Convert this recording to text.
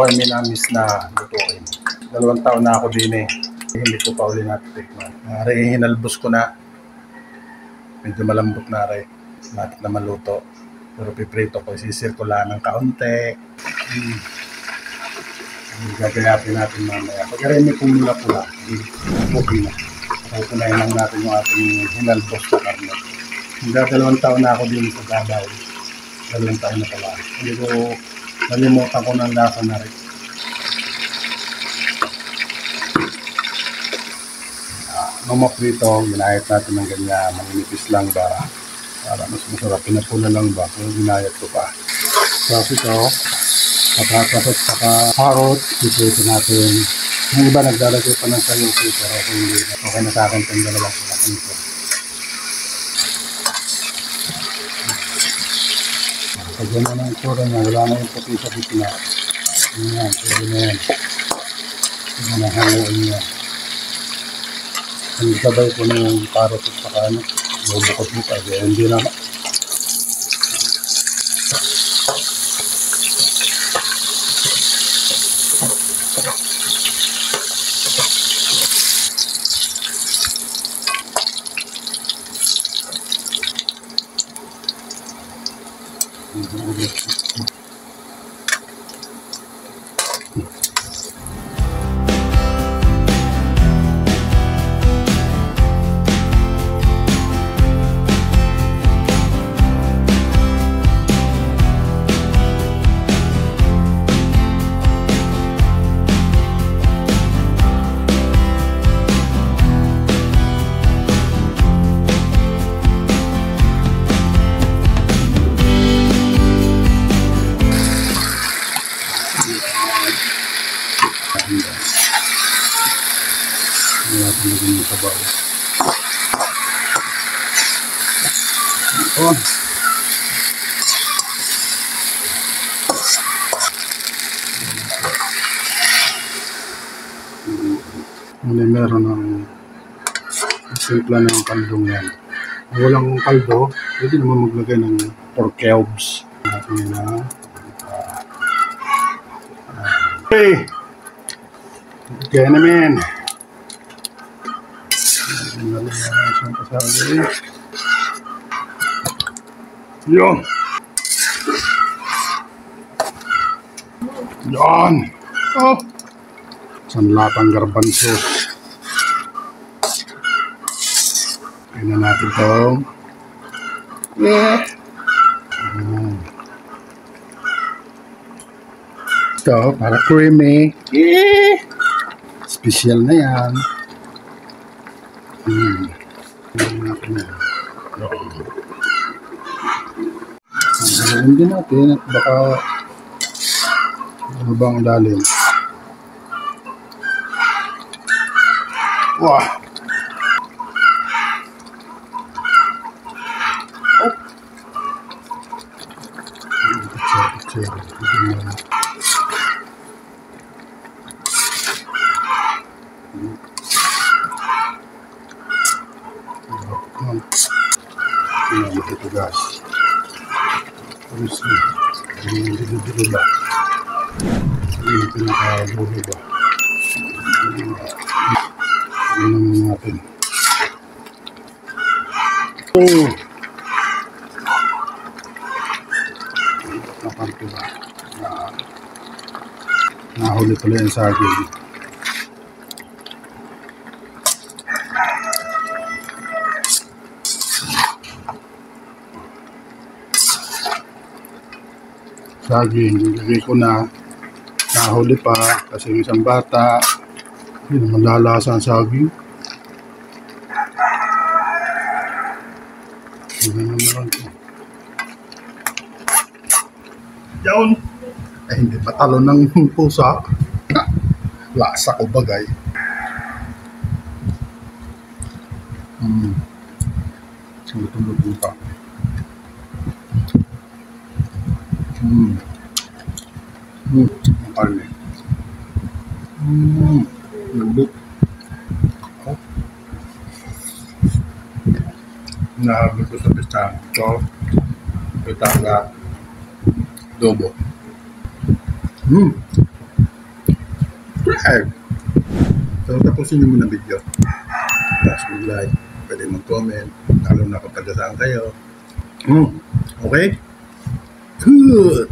ay minamis na lutuin. 2 taon na ako din eh. Hindi ko pa uli natitikman. Hinalbos ko na. Medyo malambot na rin. Natin na maluto. Pero piprito ko. Isisir ko lang ng kaunti. Gagayapin natin mamaya. Pagkarami kong mula-pula. Okay na. Pupunayin lang natin yung ating hinalbos na karne. Hanggang 2 taon na ako din sa Davao. 2 taon na pala. Hindi ko nalimutan ko ng lasa na rin. Nung maprito, ginayat natin ng ganyan. Maninipis lang ba? Para mas masarap. Pinapula lang ba? Kung ginayat ko pa. Tapos ito, patatas at saka carrot. Ito natin. Yung iba naglalagay pa ng sayuti. Pero kung hindi, okay na sa akin itong 2 pulakan ito. Pagyan na ng itsura niya, wala na yung puti sa bitna. Ayan, pwede na yan. Pwede na hanguin niya. Ang sabay ko na yung carrot at saka ano, bubukot mo pa. Hindi na. Natin lagyan yung sabaw. Oh. Muli meron ng simpla ng kaldong yan. Kung walang kaldo, pwede naman maglagay ng pork cubes. Natin na. Hey! Kaya naman. Nalalaman kasali. Yun. Yan. Oh. Sanlatang garbanzos. Kaya na natin ito. Yeah. Ito, para creamy. Yeah. Special na yan. Ang din natin at baka ano bang ilalim. Wow! Ito guys. Terus ini dulu ba? Ini pinaka-dulo ba? Ini natin. Oh. Naparte ba? Nahuli pala yung saging. Saging, nilagay ko na, nahuli pa kasi yung isang bata hindi naman lalasa ang saging. Hindi naman ito. Yun! Ay hindi matalo ng pusa. Lasa ko bagay. Lutong-lutong pa. Ang karne. Lambot. Oh. Nahabot ko sa pestahan. Ito, petanga, adobo. subscribe. So, tapusin nyo muna video. Tapos mag-like, pwede mag-comment, lalo na kapag saan kayo. Okay? Good!